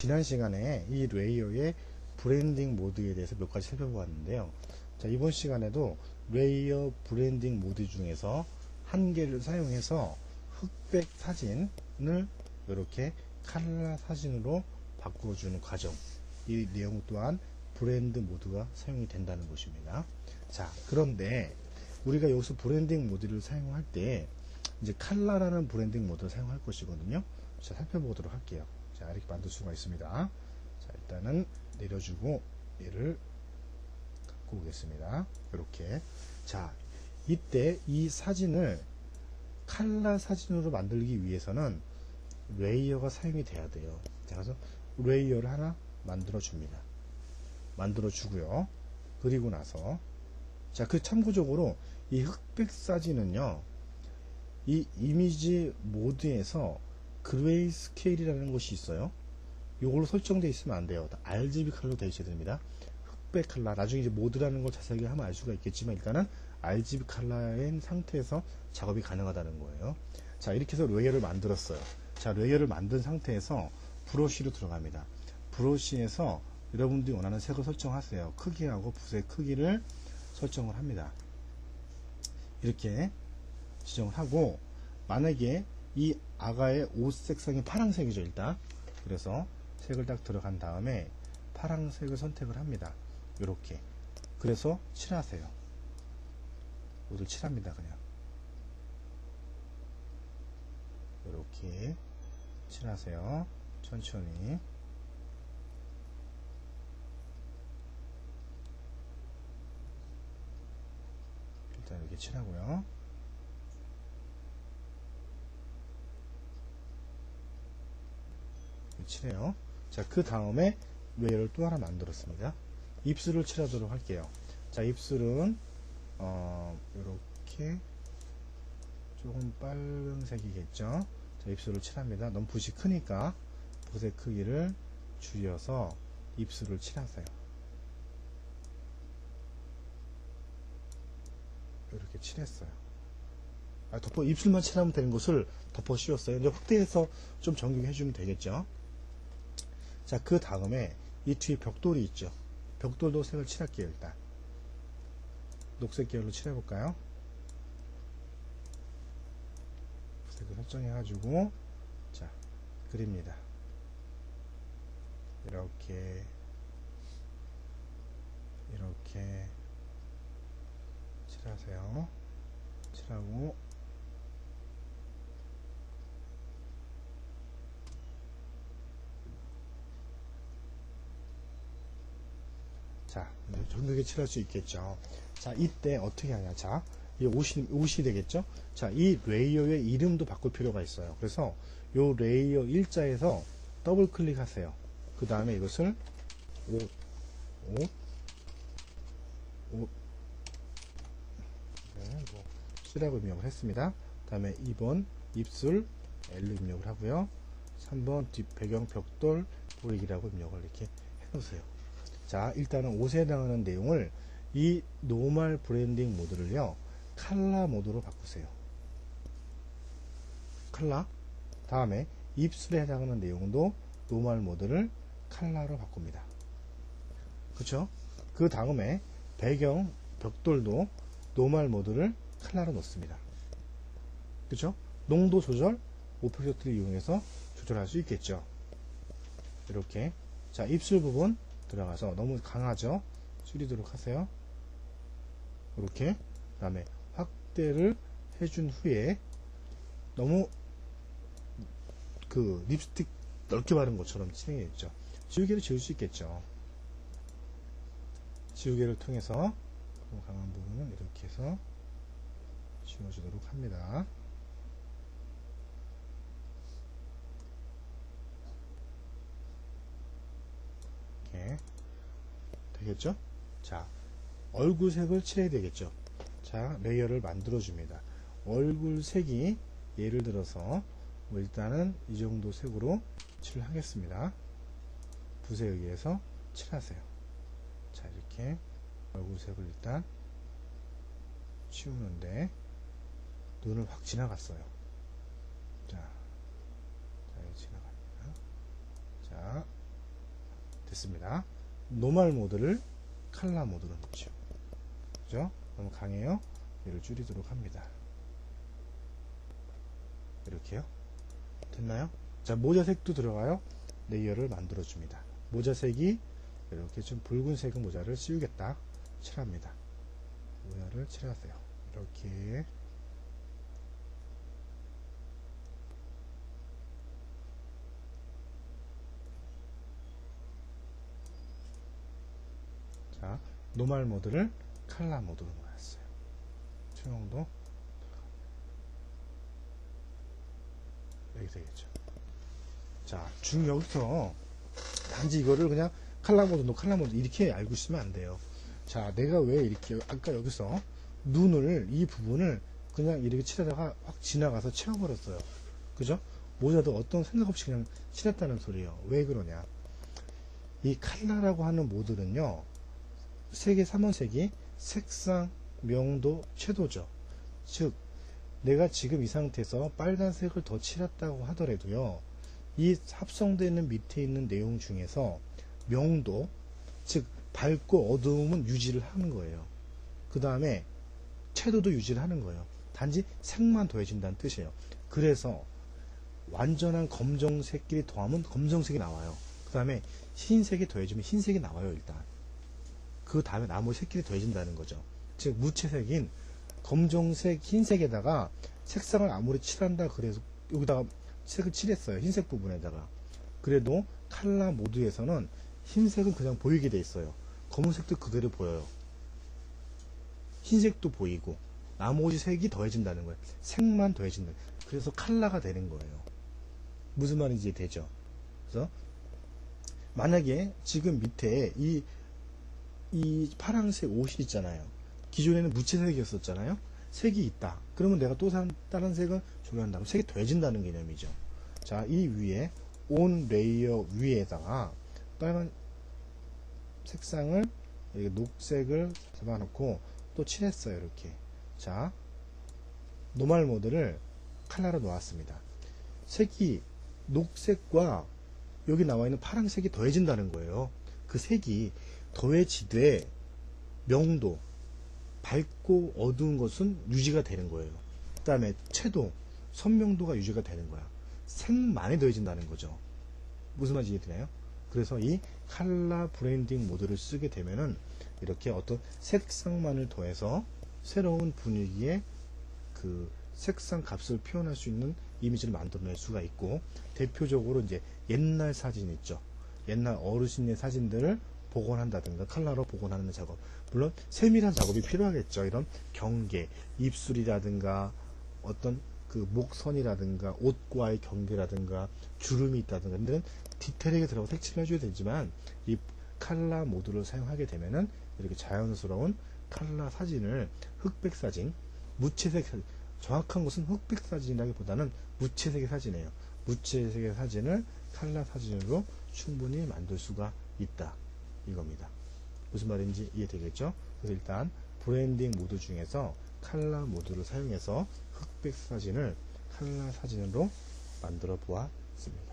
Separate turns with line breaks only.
지난 시간에 이 레이어의 브랜딩 모드에 대해서 몇 가지 살펴보았는데요. 자, 이번 시간에도 레이어 브랜딩 모드 중에서 한 개를 사용해서 흑백 사진을 이렇게 칼라 사진으로 바꿔주는 과정, 이 내용 또한 브랜드 모드가 사용이 된다는 것입니다. 자, 그런데 우리가 여기서 브랜딩 모드를 사용할 때 이제 칼라라는 브랜딩 모드를 사용할 것이거든요. 자, 살펴보도록 할게요. 자, 이렇게 만들 수가 있습니다. 자, 일단은 내려주고 얘를 갖고 오겠습니다. 이렇게. 자, 이때 이 사진을 칼라 사진으로 만들기 위해서는 레이어가 사용이 돼야 돼요. 자, 그래서 레이어를 하나 만들어 줍니다. 만들어 주고요. 그리고 나서 자, 그 참고적으로 이 흑백 사진은요, 이 이미지 모드에서 그레이 스케일이라는 것이 있어요. 이걸로 설정되어 있으면 안 돼요. RGB 컬러로 되어 있어야 됩니다. 흑백 컬러, 나중에 이제 모드라는 걸 자세하게 하면 알 수가 있겠지만 일단은 RGB 컬러인 상태에서 작업이 가능하다는 거예요. 자, 이렇게 해서 레이어를 만들었어요. 자, 레이어를 만든 상태에서 브러쉬로 들어갑니다. 브러쉬에서 여러분들이 원하는 색을 설정하세요. 크기하고 붓의 크기를 설정을 합니다. 이렇게 지정을 하고, 만약에 이 아가의 옷 색상이 파란색이죠, 일단. 그래서 색을 딱 들어간 다음에 파란색을 선택을 합니다. 이렇게. 그래서 칠하세요. 옷을 칠합니다, 그냥. 이렇게 칠하세요. 천천히. 일단 이렇게 칠하고요. 칠해요. 자, 그 다음에 레이어를 또 하나 만들었습니다. 입술을 칠하도록 할게요. 자, 입술은 이렇게 조금 빨간색이겠죠. 자, 입술을 칠합니다. 너무 붓이 크니까 붓의 크기를 줄여서 입술을 칠하세요. 이렇게 칠했어요. 입술만 칠하면 되는 것을 덮어 씌웠어요. 이제 확대해서 좀 정리해 주면 되겠죠. 자, 그 다음에 이 뒤에 벽돌이 있죠. 벽돌도 색을 칠할게요. 일단 녹색 계열로 칠해볼까요? 색을 설정해가지고 자, 그립니다. 이렇게 칠하세요. 칠하고 자, 정확하게 칠할 수 있겠죠. 자, 이때 어떻게 하냐. 자, 이 옷이 되겠죠. 자, 이 레이어의 이름도 바꿀 필요가 있어요. 그래서 요 레이어 일자에서 더블 클릭하세요. 그 다음에 이것을 옷 네, 뭐 C라고 입력을 했습니다. 그 다음에 2번 입술 L로 입력을 하고요. 3번 뒷 배경 벽돌 보이기라고 입력을 이렇게 해놓으세요. 자, 일단은 옷에 해당하는 내용을 이 노멀 브랜딩 모드를요, 칼라 모드로 바꾸세요. 칼라. 다음에 입술에 해당하는 내용도 노멀 모드를 칼라로 바꿉니다. 그쵸? 그 다음에 배경 벽돌도 노멀 모드를 칼라로 놓습니다. 그쵸? 농도 조절, 오프젝트를 이용해서 조절할 수 있겠죠. 이렇게. 자, 입술 부분 들어가서 너무 강하죠? 줄이도록 하세요. 이렇게. 그 다음에 확대를 해준 후에 너무 그 립스틱 넓게 바른 것처럼 칠해야겠죠. 지우개를 지울 수 있겠죠. 지우개를 통해서 강한 부분은 이렇게 해서 지워주도록 합니다. 이렇게 되겠죠? 자, 얼굴색을 칠해야 되겠죠? 자, 레이어를 만들어 줍니다. 얼굴색이 예를 들어서 뭐 일단은 이 정도 색으로 칠하겠습니다. 붓에 의해서 칠하세요. 자, 이렇게 얼굴색을 일단 치우는데 눈을 확 지나갔어요. 자, 지나갑니다. 자, 됐습니다. 노멀 모드를 칼라 모드로 넣죠. 그죠? 너무 강해요. 얘를 줄이도록 합니다. 이렇게요. 됐나요? 자, 모자색도 들어가요. 레이어를 만들어 줍니다. 모자색이 이렇게 좀 붉은색 모자를 씌우겠다. 칠합니다. 모자를 칠하세요. 이렇게. 자, 노멀 모드를 칼라 모드로 놨어요. 투명도 여기 되겠죠. 자, 여기서 단지 이거를 그냥 칼라 모드 이렇게 알고 있으면 안 돼요. 자, 내가 왜 이렇게 아까 여기서 눈을 이 부분을 그냥 이렇게 칠하다가 확 지나가서 채워버렸어요. 그죠? 모자도 어떤 생각 없이 그냥 칠했다는 소리예요. 왜 그러냐? 이 칼라라고 하는 모드는요, 색의 3원색이 색상, 명도, 채도죠. 즉, 내가 지금 이 상태에서 빨간색을 더 칠했다고 하더라도요, 이 합성되는 밑에 있는 내용 중에서 명도, 즉 밝고 어두움은 유지를 하는 거예요. 그 다음에 채도도 유지를 하는 거예요. 단지 색만 더해진다는 뜻이에요. 그래서 완전한 검정색끼리 더하면 검정색이 나와요. 그 다음에 흰색이 더해지면 흰색이 나와요. 일단 그 다음에 나머지 색끼리 더해진다는 거죠. 즉 무채색인 검정색, 흰색에다가 색상을 아무리 칠한다 그래서 여기다가 색을 칠했어요. 흰색 부분에다가. 그래도 칼라 모드에서는 흰색은 그냥 보이게 돼 있어요. 검은색도 그대로 보여요. 흰색도 보이고 나머지 색이 더해진다는 거예요. 색만 더해진다. 그래서 칼라가 되는 거예요. 무슨 말인지 되죠? 그래서 만약에 지금 밑에 이 파란색 옷이 있잖아요. 기존에는 무채색이었었잖아요. 색이 있다. 그러면 내가 또 다른 색을 조명한다면 색이 더해진다는 개념이죠. 자, 이 위에 온 레이어 위에다가 빨간 색상을 녹색을 잡아놓고 또 칠했어요. 이렇게. 자, 노멀 모드를 칼라로 놓았습니다. 색이 녹색과 여기 나와 있는 파란색이 더해진다는 거예요. 그 색이 더해지되 명도, 밝고 어두운 것은 유지가 되는 거예요. 그 다음에 채도, 선명도가 유지가 되는 거야. 색만이 더해진다는 거죠. 무슨 말인지 이해되나요? 그래서 이 칼라 브랜딩 모드를 쓰게 되면은 이렇게 어떤 색상만을 더해서 새로운 분위기의 그 색상 값을 표현할 수 있는 이미지를 만들어낼 수가 있고, 대표적으로 이제 옛날 사진 있죠. 옛날 어르신의 사진들을 복원한다든가 칼라로 복원하는 작업, 물론 세밀한 작업이 필요하겠죠. 이런 경계, 입술이라든가 어떤 그 목선이라든가 옷과의 경계라든가 주름이 있다든가 이런 데는 디테일하게 들어가서 색칠을 해줘야 되지만, 이 칼라 모드를 사용하게 되면은 이렇게 자연스러운 칼라 사진을, 흑백 사진, 무채색 사진, 정확한 것은 흑백 사진이라기보다는 무채색의 사진이에요. 무채색의 사진을 칼라 사진으로 충분히 만들 수가 있다, 이겁니다. 무슨 말인지 이해되겠죠? 그래서 일단 브랜딩 모드 중에서 칼라 모드를 사용해서 흑백 사진을 칼라 사진으로 만들어 보았습니다.